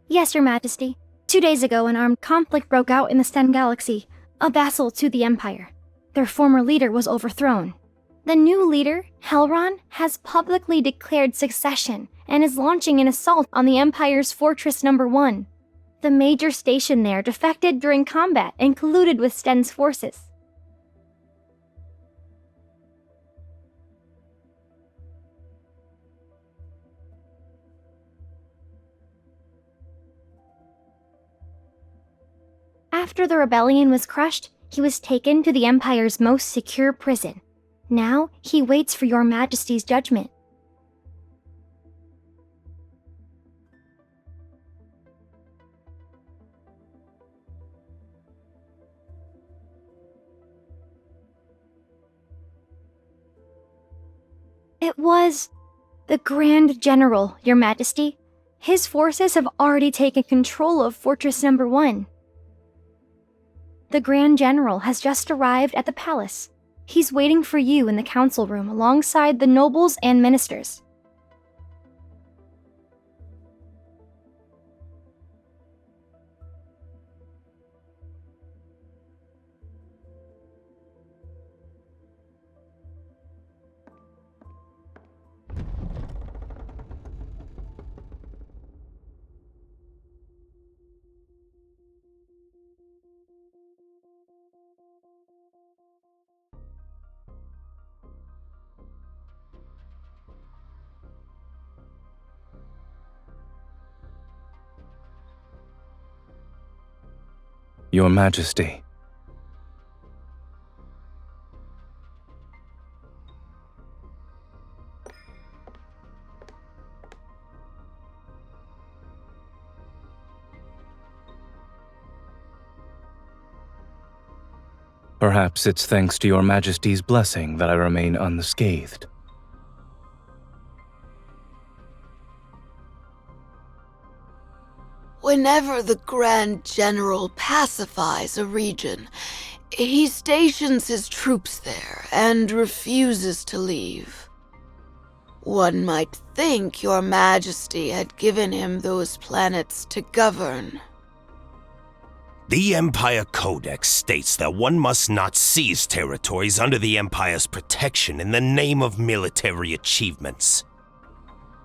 Yes, Your Majesty. 2 days ago, an armed conflict broke out in the Sten Galaxy, a vassal to the Empire. Their former leader was overthrown. The new leader, Helron, has publicly declared succession and is launching an assault on the Empire's Fortress Number 1. The major station there defected during combat and colluded with Sten's forces. After the rebellion was crushed, he was taken to the Empire's most secure prison. Now, he waits for Your Majesty's judgment. It was the Grand General, Your Majesty. His forces have already taken control of Fortress Number 1. The Grand General has just arrived at the palace. He's waiting for you in the council room alongside the nobles and ministers. Your Majesty. Perhaps it's thanks to Your Majesty's blessing that I remain unscathed. Whenever the Grand General pacifies a region, he stations his troops there and refuses to leave. One might think Your Majesty had given him those planets to govern. The Empire Codex states that one must not seize territories under the Empire's protection in the name of military achievements.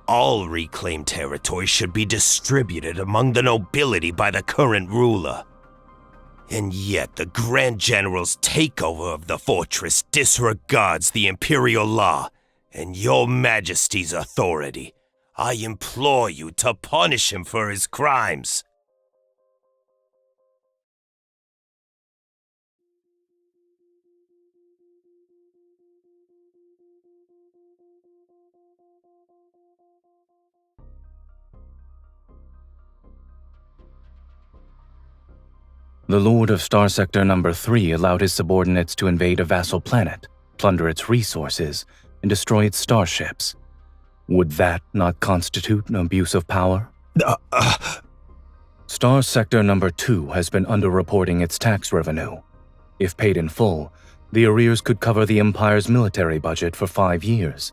All reclaimed territory should be distributed among the nobility by the current ruler. And yet the Grand General's takeover of the fortress disregards the Imperial law and Your Majesty's authority. I implore you to punish him for his crimes. The Lord of Star Sector Number 3 allowed his subordinates to invade a vassal planet, plunder its resources, and destroy its starships. Would that not constitute an abuse of power? Star Sector Number 2 has been underreporting its tax revenue. If paid in full, the arrears could cover the Empire's military budget for 5 years.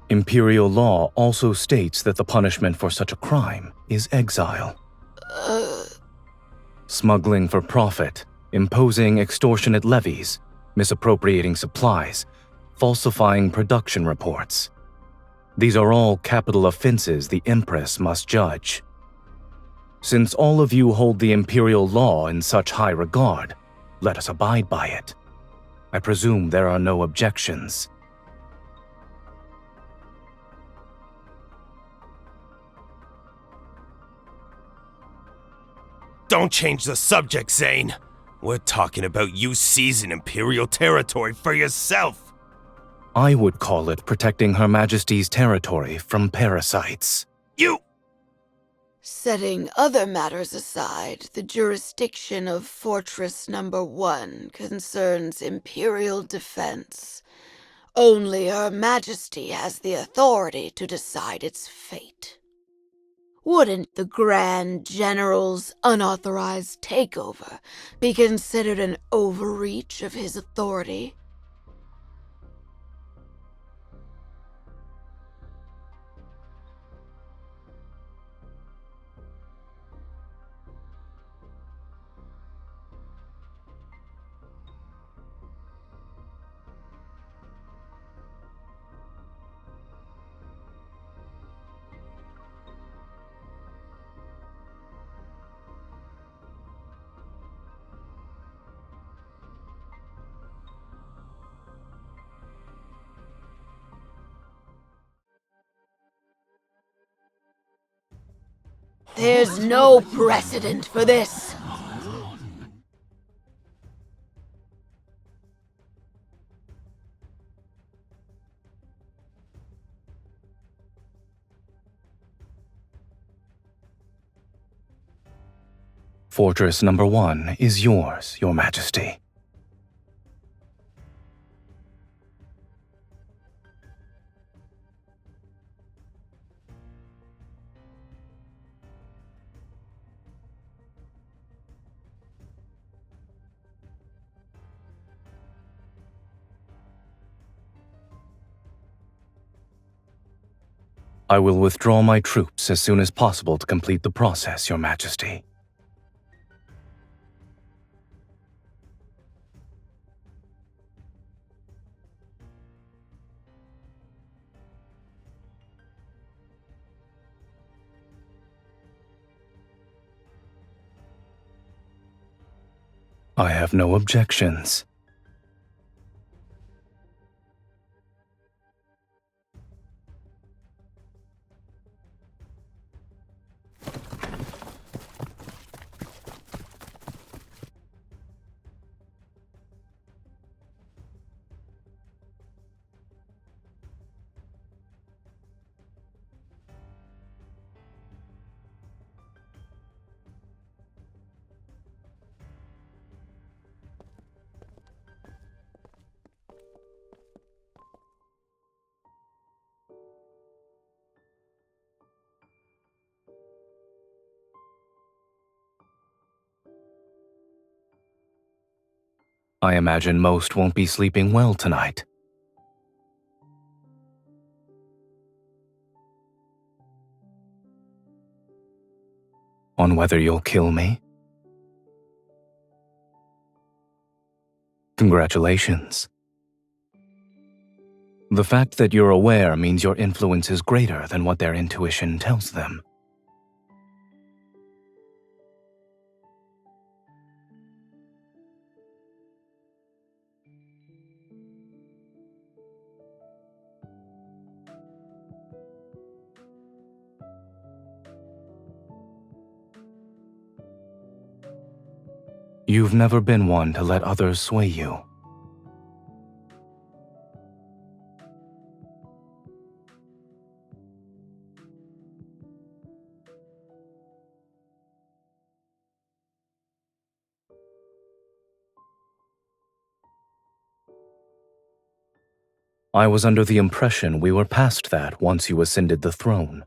Imperial law also states that the punishment for such a crime is exile. Smuggling for profit, imposing extortionate levies, misappropriating supplies, falsifying production reports. These are all capital offenses the Empress must judge. Since all of you hold the Imperial law in such high regard, let us abide by it. I presume there are no objections. Don't change the subject, Zayne. We're talking about you seizing Imperial territory for yourself. I would call it protecting Her Majesty's territory from parasites. You! Setting other matters aside, the jurisdiction of Fortress Number 1 concerns Imperial defense. Only Her Majesty has the authority to decide its fate. Wouldn't the Grand General's unauthorized takeover be considered an overreach of his authority? There's no precedent for this. Fortress number 1 is yours, Your Majesty. I will withdraw my troops as soon as possible to complete the process, Your Majesty. I have no objections. I imagine most won't be sleeping well tonight. On whether you'll kill me? Congratulations. The fact that you're aware means your influence is greater than what their intuition tells them. You've never been one to let others sway you. I was under the impression we were past that once you ascended the throne.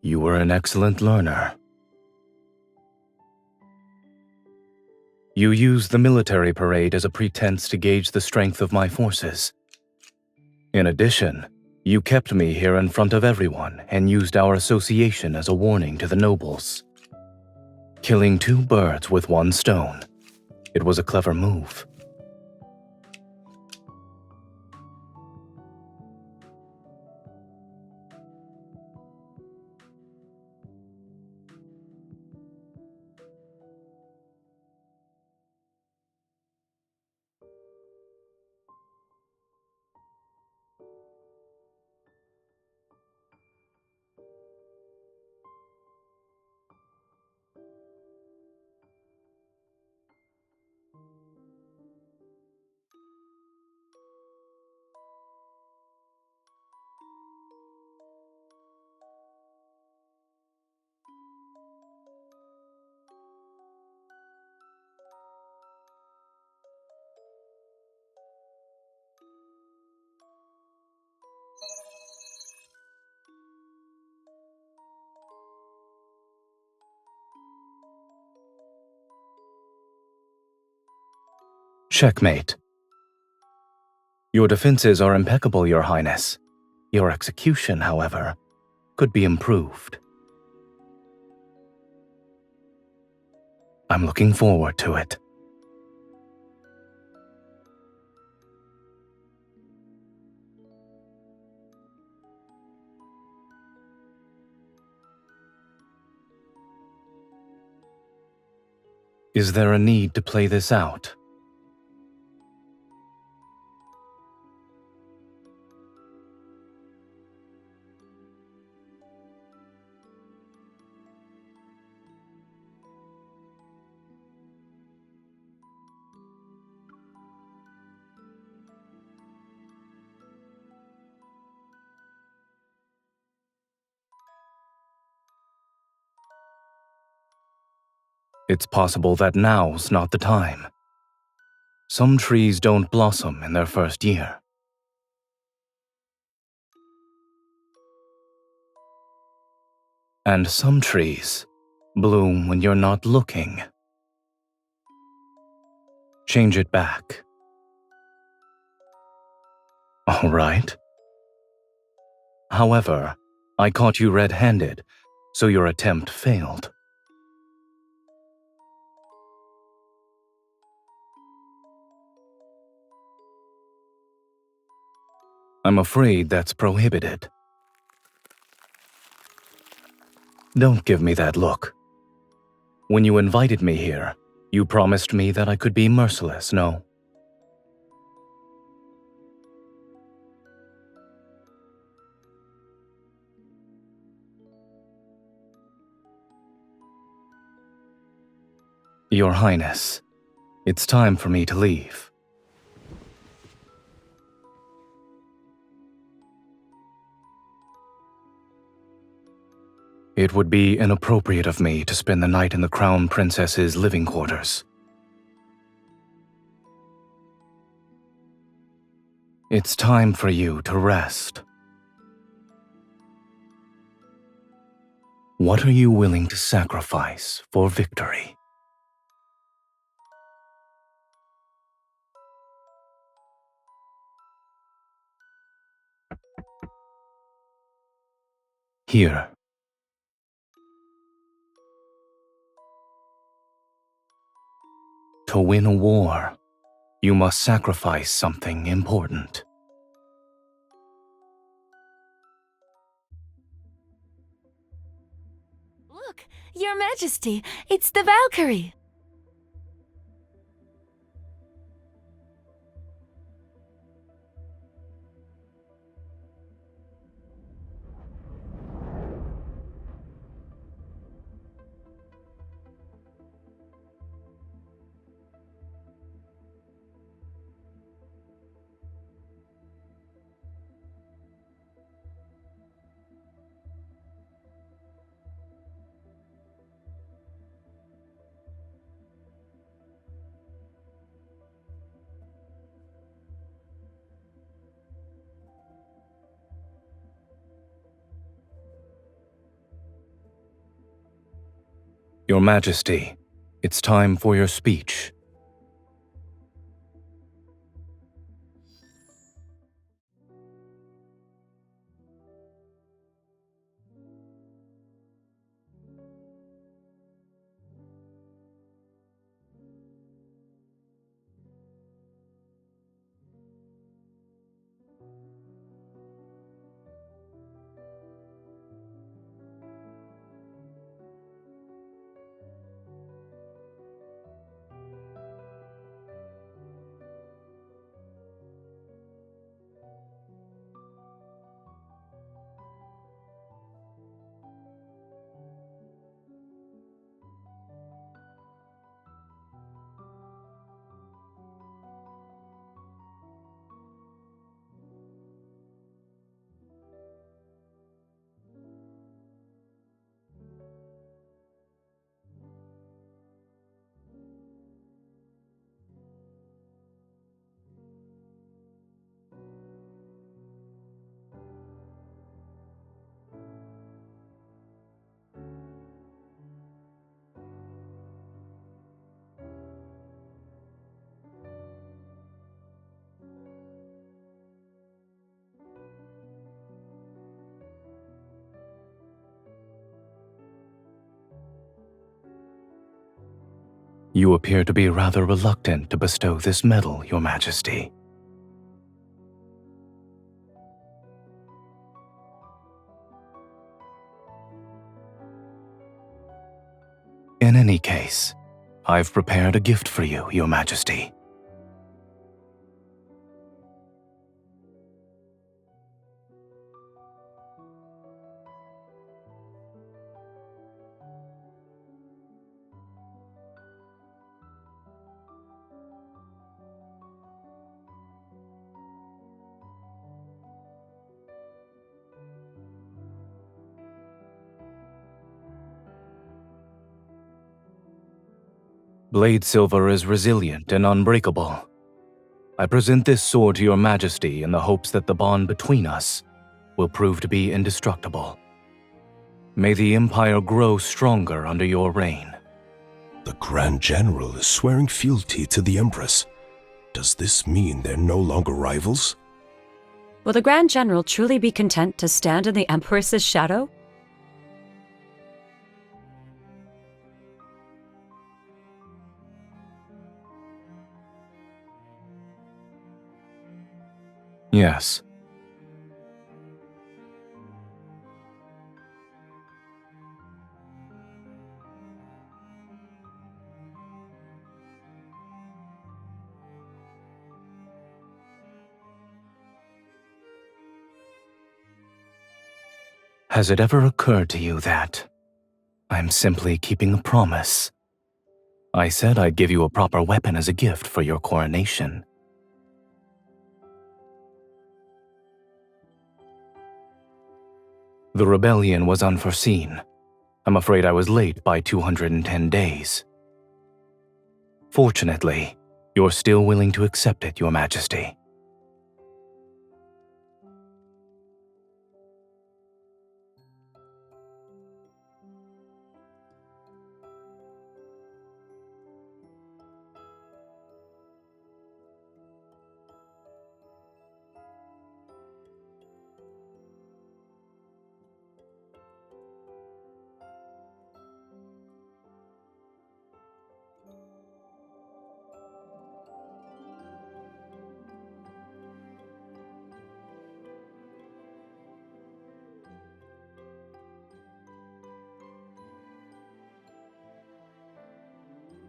You were an excellent learner. You used the military parade as a pretense to gauge the strength of my forces. In addition, you kept me here in front of everyone and used our association as a warning to the nobles. Killing 2 birds with 1 stone. It was a clever move. Checkmate. Your defenses are impeccable, Your Highness. Your execution, however, could be improved. I'm looking forward to it. Is there a need to play this out? It's possible that now's not the time. Some trees don't blossom in their first year. And some trees bloom when you're not looking. Change it back. All right. However, I caught you red-handed, so your attempt failed. I'm afraid that's prohibited. Don't give me that look. When you invited me here, you promised me that I could be merciless, no? Your Highness, it's time for me to leave. It would be inappropriate of me to spend the night in the Crown Princess's living quarters. It's time for you to rest. What are you willing to sacrifice for victory? Here. To win a war, you must sacrifice something important. Look, Your Majesty, it's the Valkyrie. Your Majesty, it's time for your speech. You appear to be rather reluctant to bestow this medal, Your Majesty. In any case, I've prepared a gift for you, Your Majesty. Blade silver is resilient and unbreakable. I present this sword to Your Majesty in the hopes that the bond between us will prove to be indestructible. May the Empire grow stronger under your reign. The Grand General is swearing fealty to the Empress. Does this mean they're no longer rivals? Will the Grand General truly be content to stand in the Empress's shadow? Yes. Has it ever occurred to you that I'm simply keeping a promise? I said I'd give you a proper weapon as a gift for your coronation. The rebellion was unforeseen. I'm afraid I was late by 210 days. Fortunately, you're still willing to accept it, Your Majesty.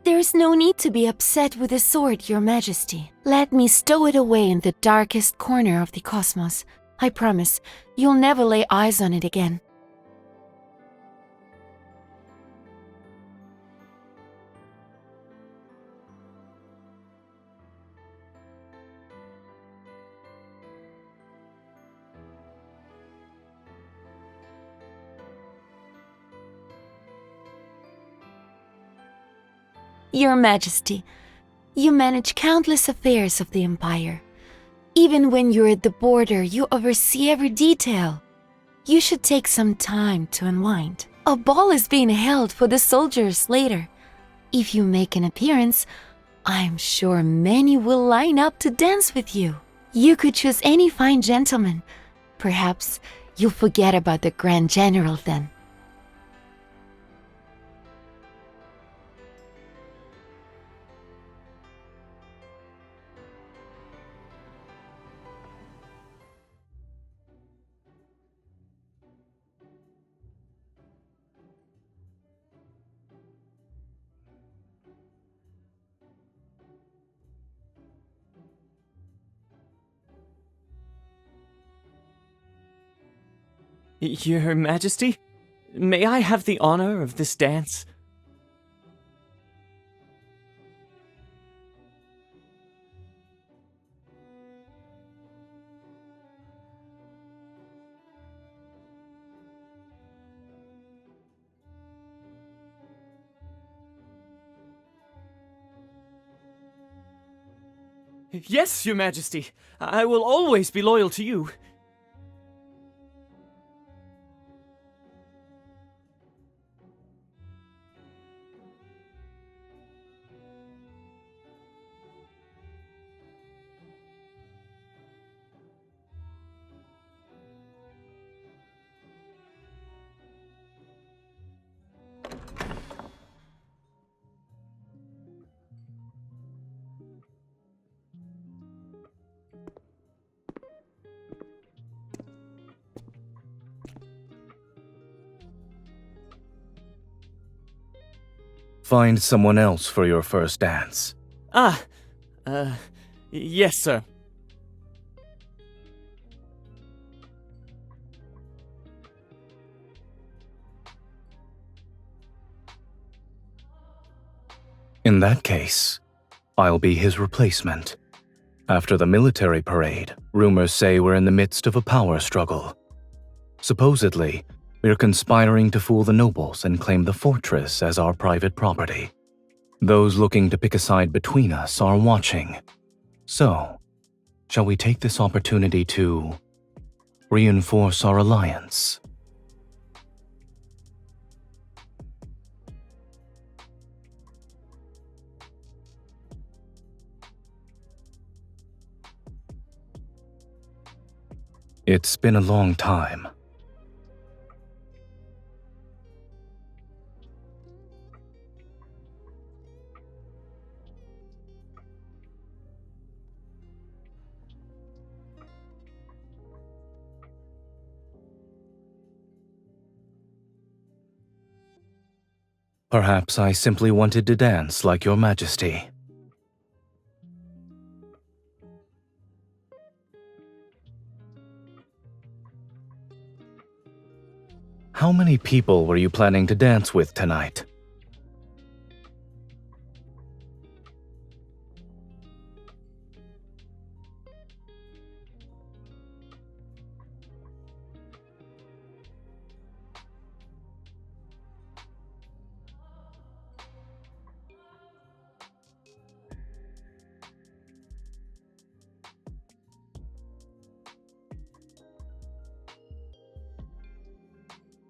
There's no need to be upset with the sword, Your Majesty. Let me stow it away in the darkest corner of the cosmos. I promise, you'll never lay eyes on it again. Your Majesty, you manage countless affairs of the Empire. Even when you're at the border, you oversee every detail. You should take some time to unwind. A ball is being held for the soldiers later. If you make an appearance, I'm sure many will line up to dance with you. You could choose any fine gentleman. Perhaps you'll forget about the Grand General then. Your Majesty, may I have the honor of this dance? Yes, Your Majesty. I will always be loyal to you. Find someone else for your first dance. Ah, yes, sir. In that case, I'll be his replacement. After the military parade, rumors say we're in the midst of a power struggle. Supposedly, we're conspiring to fool the nobles and claim the fortress as our private property. Those looking to pick a side between us are watching. So, shall we take this opportunity to reinforce our alliance? It's been a long time. Perhaps I simply wanted to dance like your majesty. How many people were you planning to dance with tonight?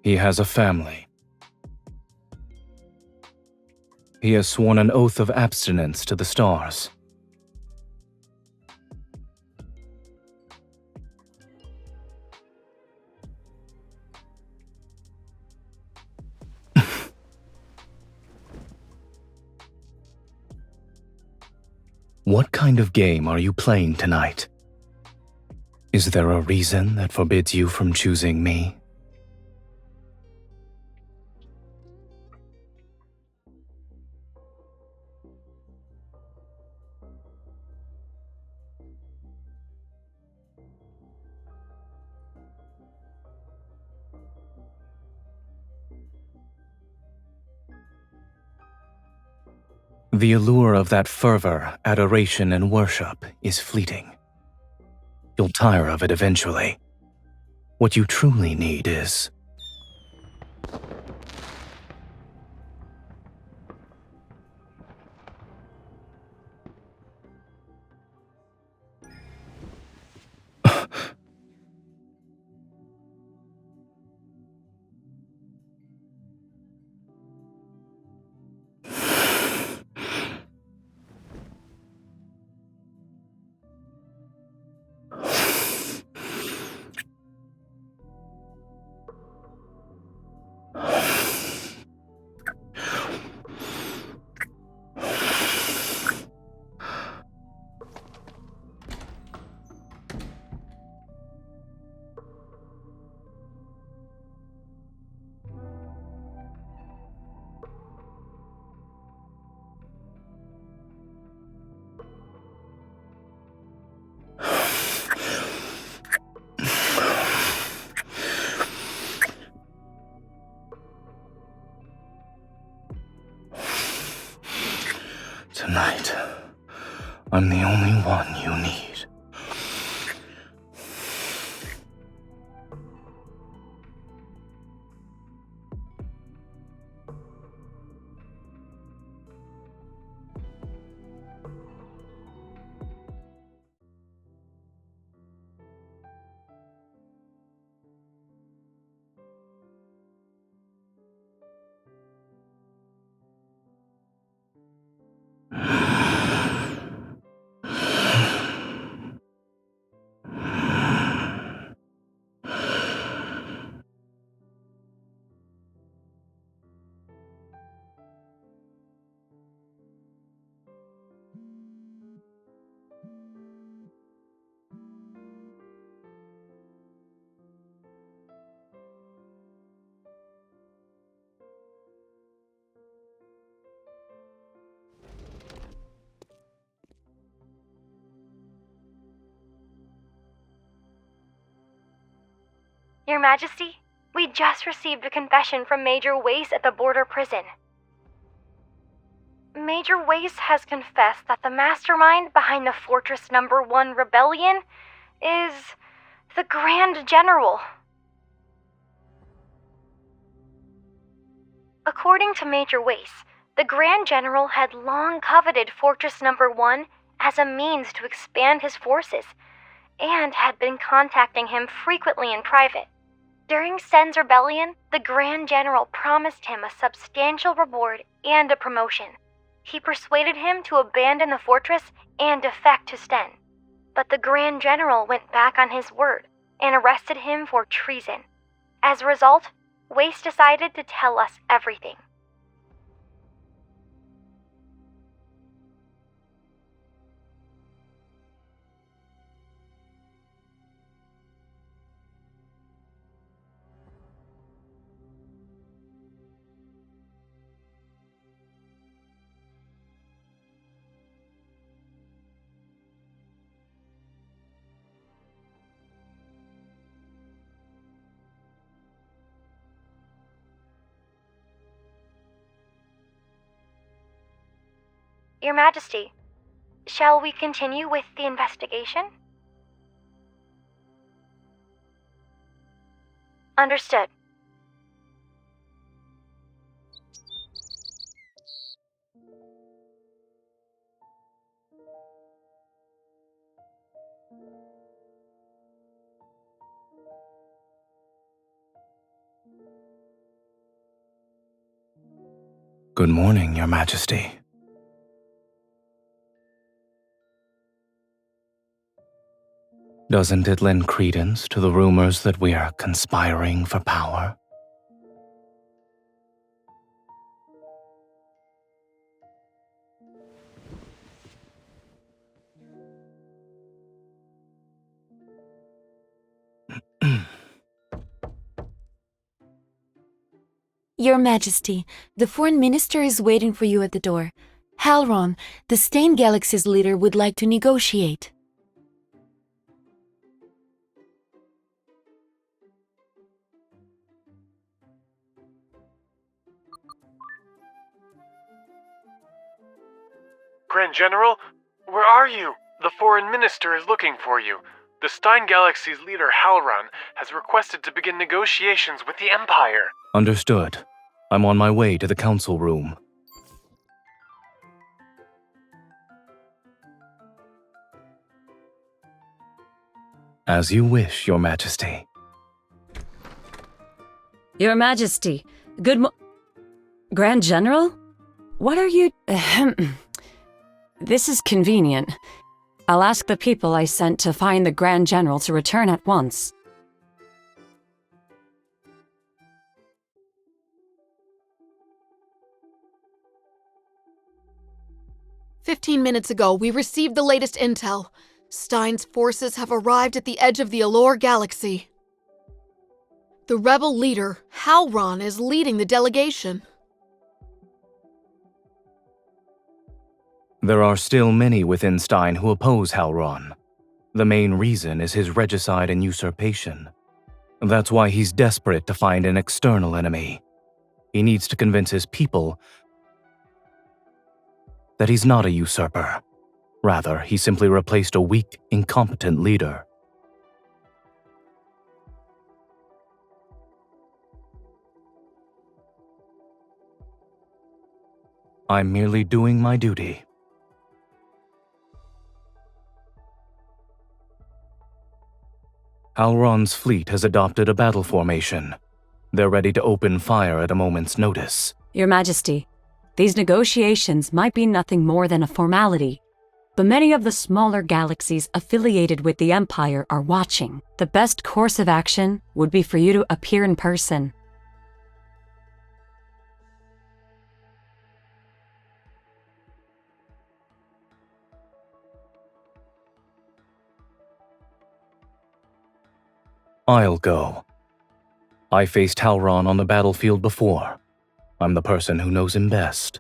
He has a family. He has sworn an oath of abstinence to the stars. What kind of game are you playing tonight? Is there a reason that forbids you from choosing me? The allure of that fervor, adoration, and worship is fleeting. You'll tire of it eventually. What you truly need is... Tonight, I'm the only one you need. Your Majesty, we just received a confession from Major Wace at the border prison. Major Wace has confessed that the mastermind behind the Fortress Number 1 rebellion is the Grand General. According to Major Wace, the Grand General had long coveted Fortress Number 1 as a means to expand his forces, and had been contacting him frequently in private. During Sten's rebellion, the Grand General promised him a substantial reward and a promotion. He persuaded him to abandon the fortress and defect to Sten. But the Grand General went back on his word and arrested him for treason. As a result, Wace decided to tell us everything. Your Majesty, shall we continue with the investigation? Understood. Good morning, Your Majesty. Doesn't it lend credence to the rumors that we are conspiring for power? Your Majesty, the Foreign Minister is waiting for you at the door. Halron, the Stain Galaxy's leader, would like to negotiate. Grand General, where are you? The Foreign Minister is looking for you. The Stein Galaxy's leader, Halron, has requested to begin negotiations with the Empire. Understood. I'm on my way to the council room. As you wish, Your Majesty. Your Majesty, Grand General? What are you... This is convenient. I'll ask the people I sent to find the Grand General to return at once. "15 minutes ago, we received the latest intel. Stein's forces have arrived at the edge of the Allure Galaxy. The rebel leader, Halron, is leading the delegation. There are still many within Stein who oppose Halron. The main reason is his regicide and usurpation. That's why he's desperate to find an external enemy. He needs to convince his people that he's not a usurper. Rather, he simply replaced a weak, incompetent leader. I'm merely doing my duty. Halron's fleet has adopted a battle formation. They're ready to open fire at a moment's notice. Your Majesty, these negotiations might be nothing more than a formality, but many of the smaller galaxies affiliated with the Empire are watching. The best course of action would be for you to appear in person. I'll go. I faced Halron on the battlefield before. I'm the person who knows him best.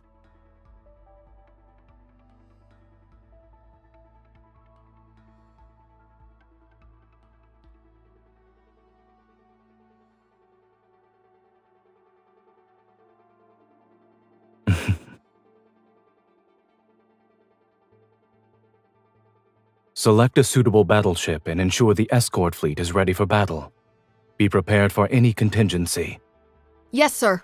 Select a suitable battleship and ensure the escort fleet is ready for battle. Be prepared for any contingency. Yes, sir.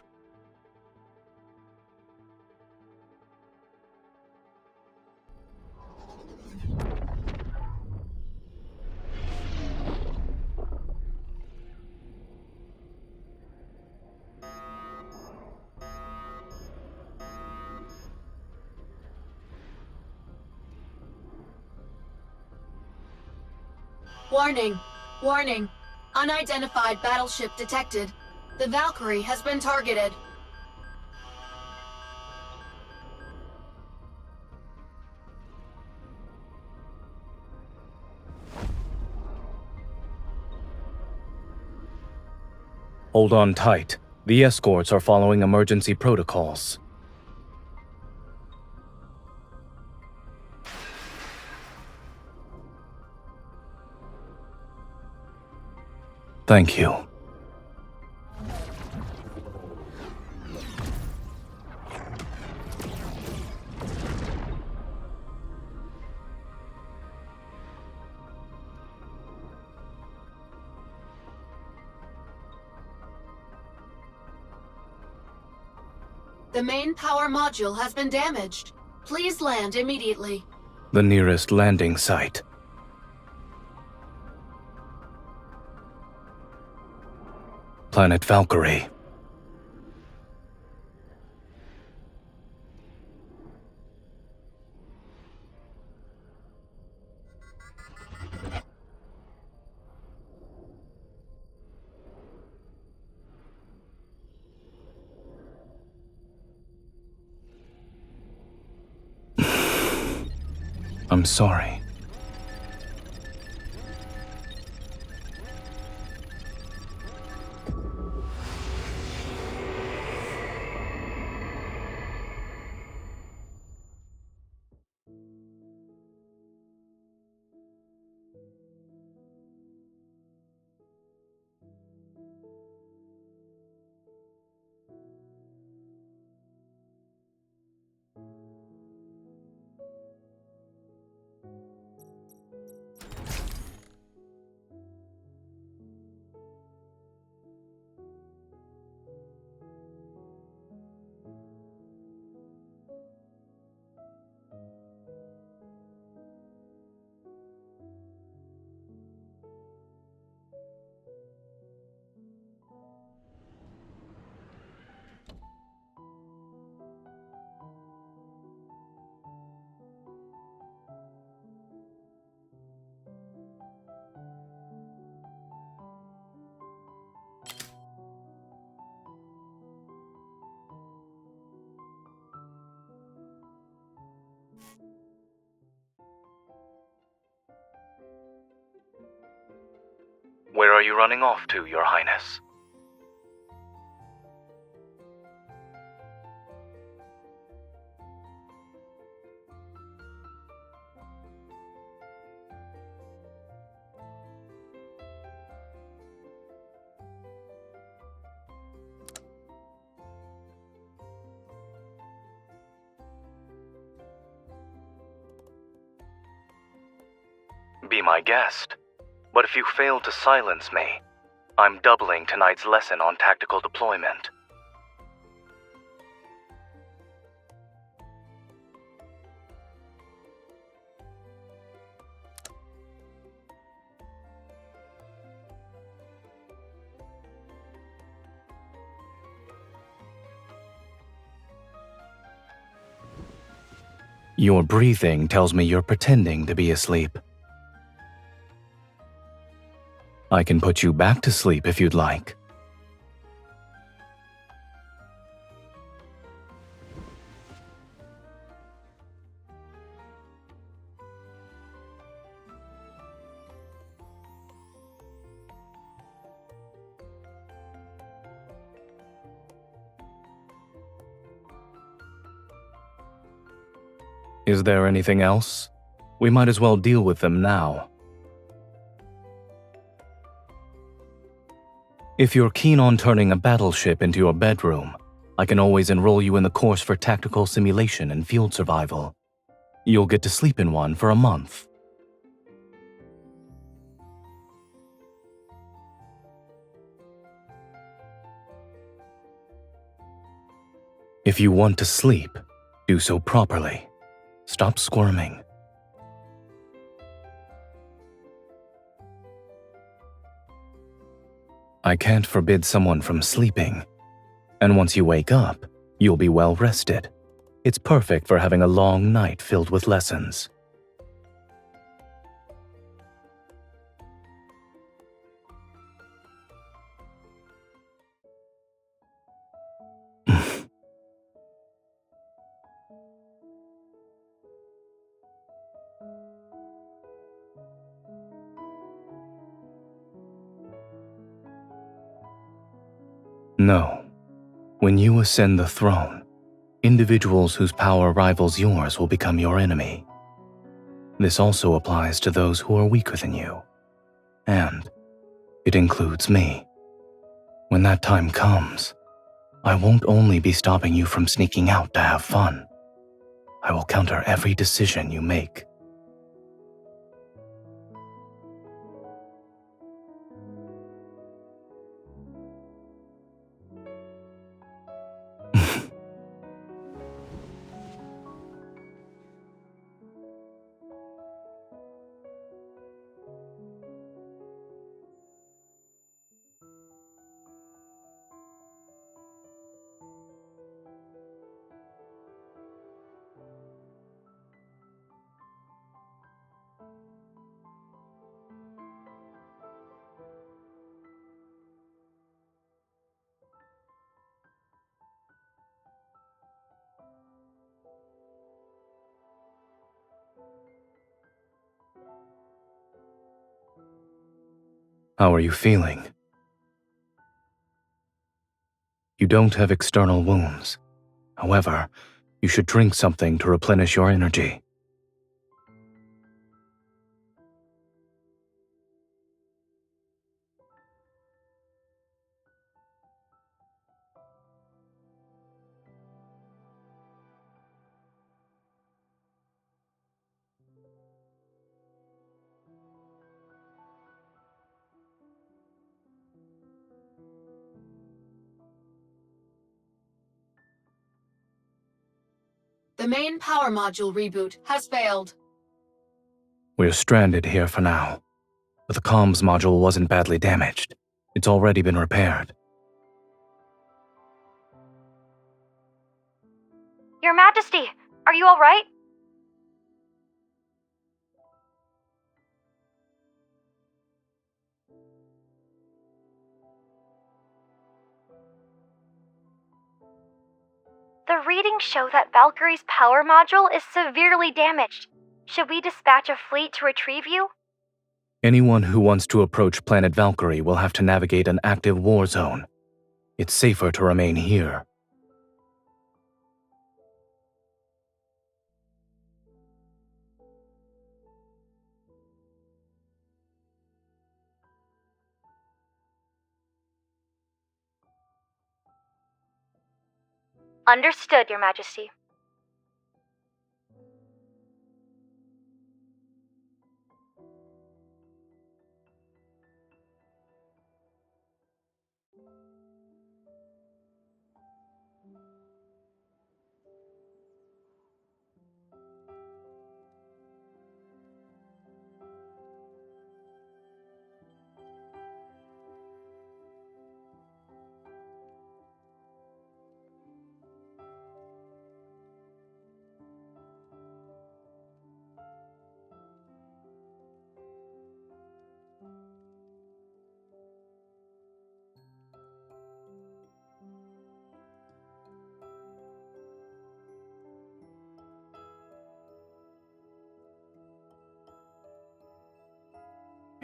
Warning! Warning! Unidentified battleship detected. The Valkyrie has been targeted. Hold on tight. The escorts are following emergency protocols. Thank you. The main power module has been damaged. Please land immediately. The nearest landing site. Planet Valkyrie. I'm sorry. Where are you running off to, Your Highness? Be my guest. But if you fail to silence me, I'm doubling tonight's lesson on tactical deployment. Your breathing tells me you're pretending to be asleep. I can put you back to sleep if you'd like. Is there anything else? We might as well deal with them now. If you're keen on turning a battleship into your bedroom, I can always enroll you in the course for tactical simulation and field survival. You'll get to sleep in one for a month. If you want to sleep, do so properly. Stop squirming. I can't forbid someone from sleeping. And once you wake up, you'll be well rested. It's perfect for having a long night filled with lessons. No. When you ascend the throne, individuals whose power rivals yours will become your enemy. This also applies to those who are weaker than you. And it includes me. When that time comes, I won't only be stopping you from sneaking out to have fun. I will counter every decision you make. How are you feeling? You don't have external wounds. However, you should drink something to replenish your energy. The main power module reboot has failed. We're stranded here for now, but the comms module wasn't badly damaged. It's already been repaired. Your Majesty, are you all right? The readings show that Valkyrie's power module is severely damaged. Should we dispatch a fleet to retrieve you? Anyone who wants to approach planet Valkyrie will have to navigate an active war zone. It's safer to remain here. Understood, Your Majesty.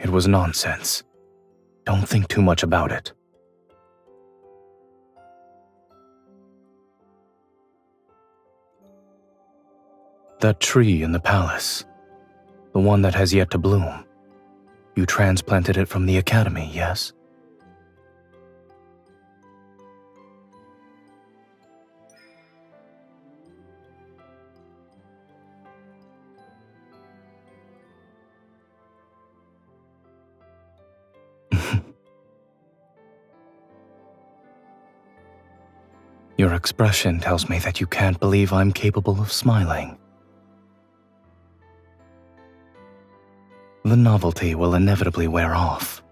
It was nonsense. Don't think too much about it. That tree in the palace, the one that has yet to bloom, you transplanted it from the academy, yes? Your expression tells me that you can't believe I'm capable of smiling. The novelty will inevitably wear off.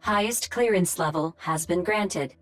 Highest clearance level has been granted.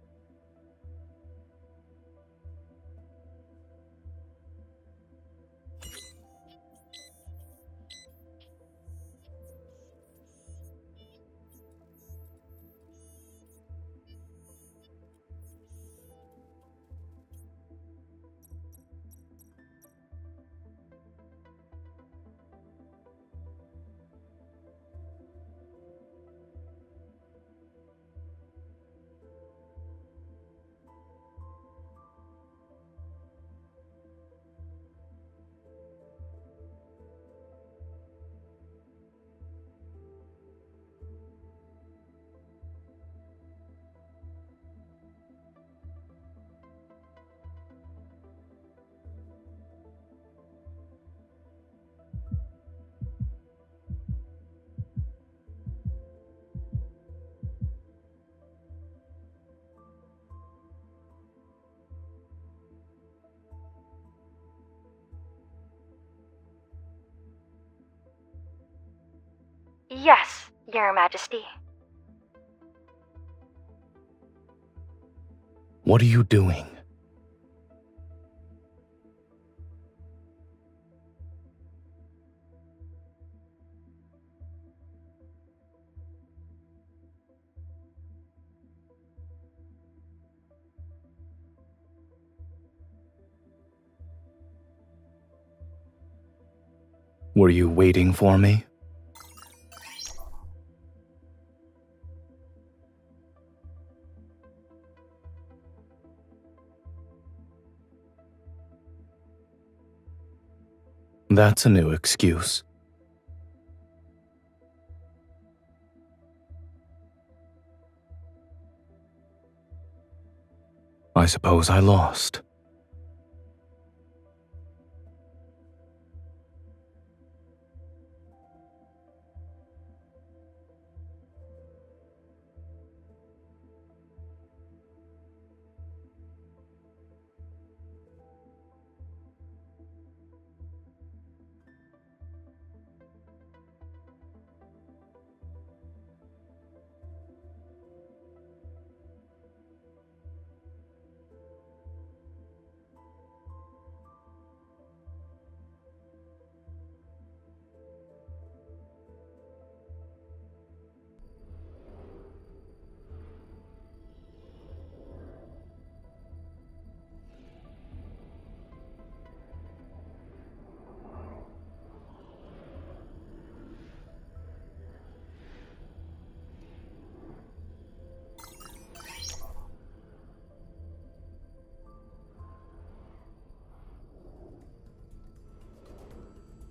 Yes, Your Majesty. What are you doing? Were you waiting for me? That's a new excuse. I suppose I lost.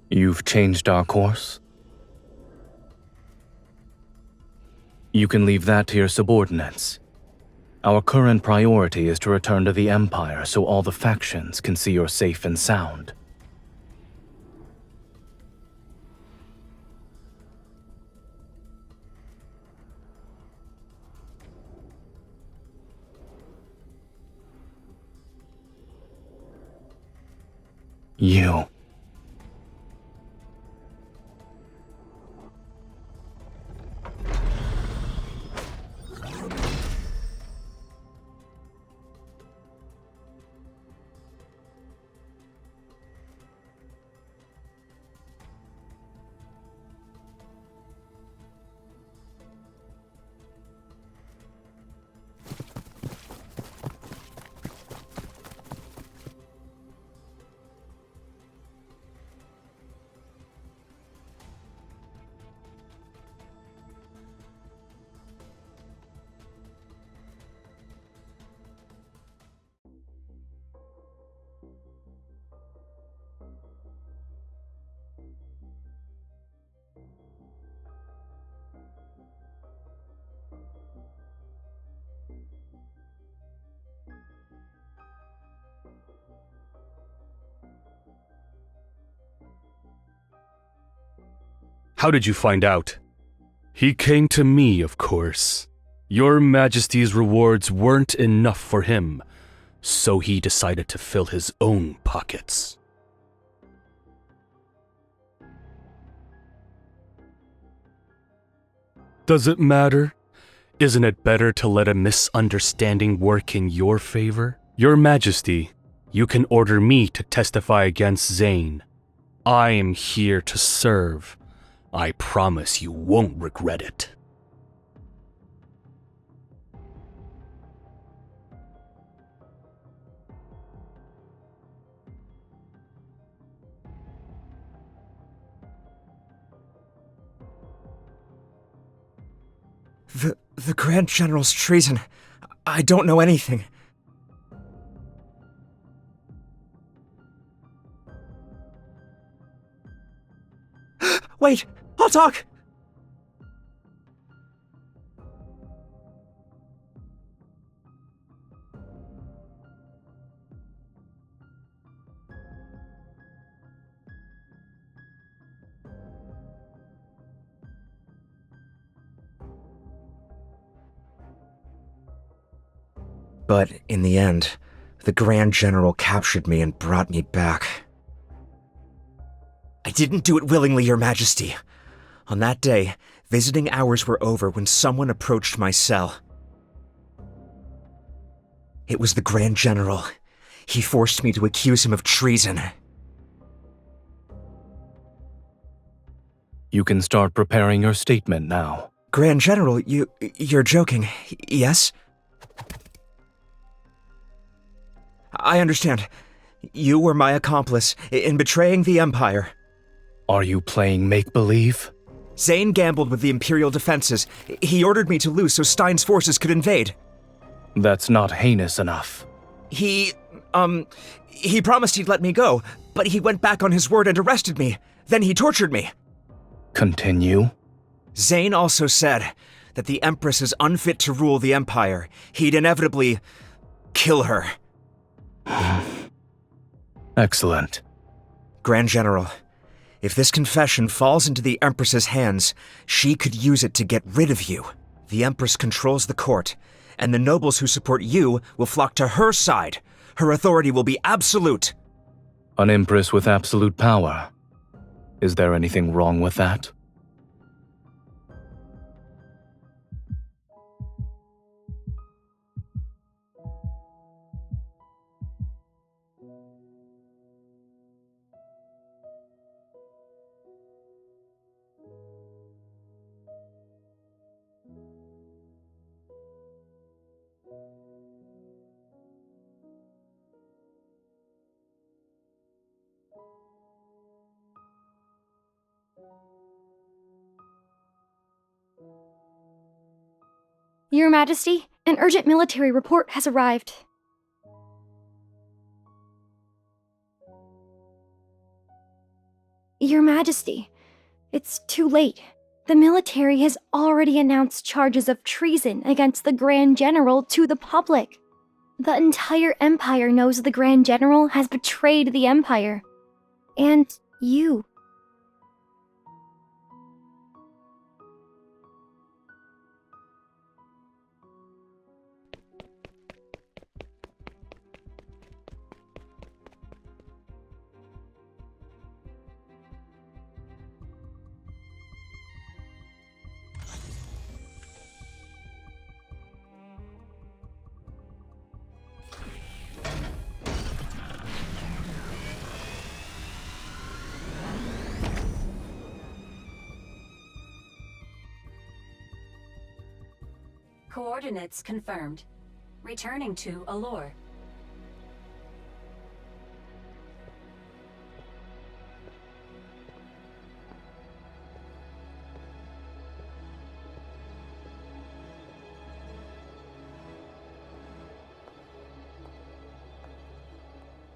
You've changed our course? You can leave that to your subordinates. Our current priority is to return to the Empire so all the factions can see you're safe and sound. You. How did you find out? He came to me, of course. Your Majesty's rewards weren't enough for him, so he decided to fill his own pockets. Does it matter? Isn't it better to let a misunderstanding work in your favor? Your Majesty, you can order me to testify against Zayne. I am here to serve. I promise you won't regret it. The Grand General's treason. I don't know anything. Wait, I'll talk! But in the end, the Grand General captured me and brought me back. I didn't do it willingly, Your Majesty. On that day, visiting hours were over when someone approached my cell. It was the Grand General. He forced me to accuse him of treason. You can start preparing your statement now. Grand General, you're joking, yes? I understand. You were my accomplice in betraying the Empire. Are you playing make-believe? Zayne gambled with the Imperial defenses. He ordered me to lose so Stein's forces could invade. That's not heinous enough. He promised he'd let me go, but he went back on his word and arrested me. Then he tortured me. Continue. Zayne also said that the Empress is unfit to rule the Empire. He'd inevitably kill her. Excellent. Grand General, if this confession falls into the Empress's hands, she could use it to get rid of you. The Empress controls the court, and the nobles who support you will flock to her side. Her authority will be absolute. An Empress with absolute power. Is there anything wrong with that? Your Majesty, an urgent military report has arrived. Your Majesty, it's too late. The military has already announced charges of treason against the Grand General to the public. The entire Empire knows the Grand General has betrayed the Empire. And you. Coordinates confirmed. Returning to Allure.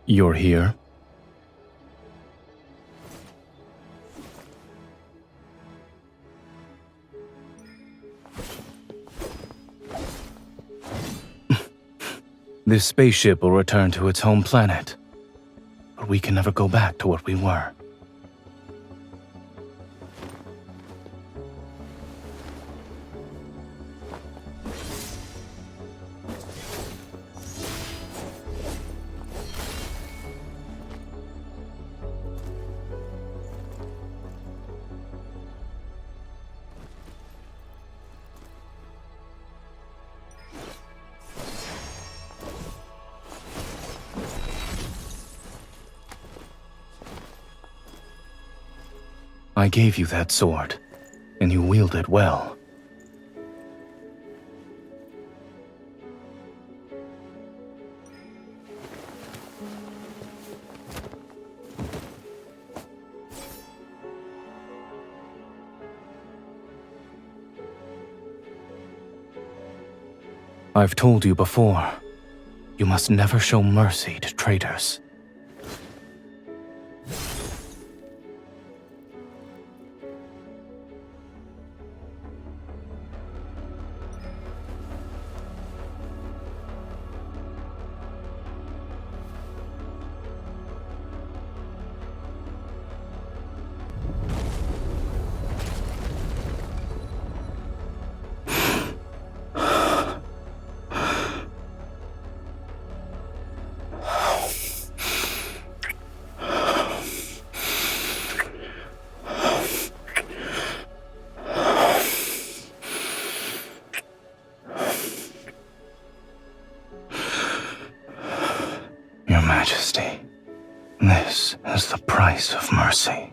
You're here? This spaceship will return to its home planet, but we can never go back to what we were. I gave you that sword, and you wield it well. I've told you before, you must never show mercy to traitors. Your Majesty, this is the price of mercy.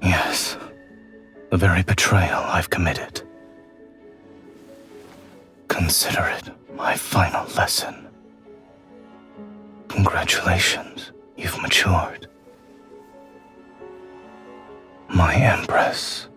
Yes, the very betrayal I've committed. Consider it my final lesson. Congratulations, you've matured. My Empress.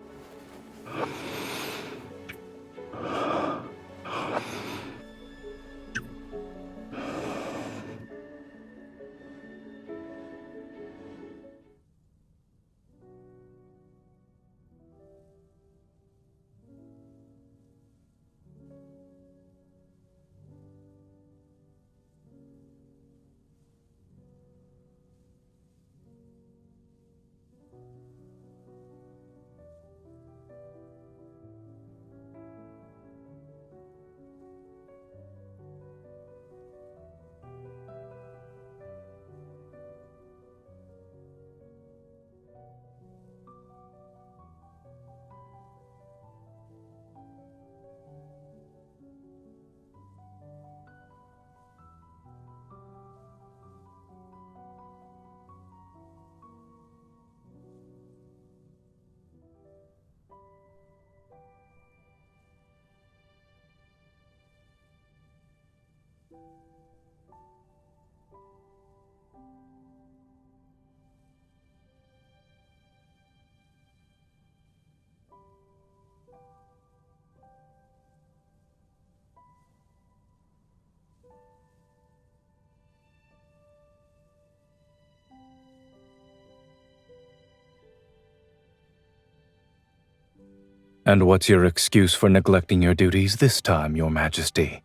And what's your excuse for neglecting your duties this time, Your Majesty?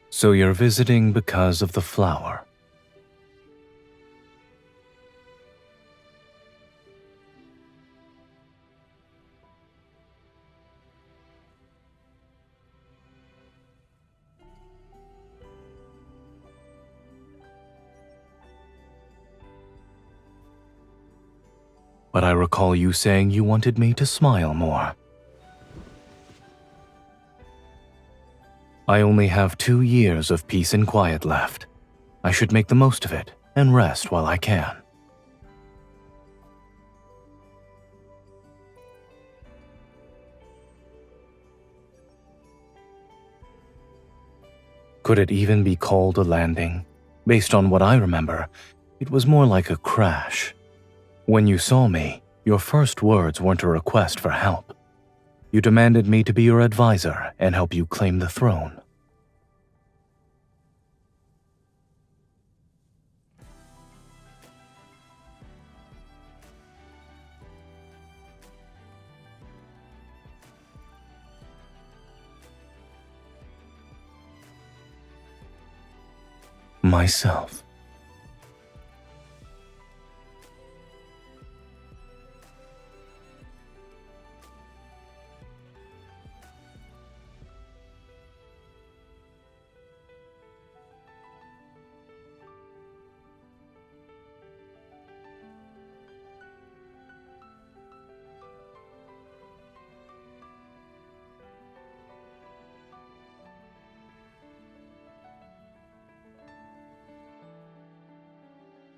So you're visiting because of the flower. But I recall you saying you wanted me to smile more. I only have 2 years of peace and quiet left. I should make the most of it and rest while I can. Could it even be called a landing? Based on what I remember, it was more like a crash. When you saw me, your first words weren't a request for help. You demanded me to be your advisor and help you claim the throne. Myself.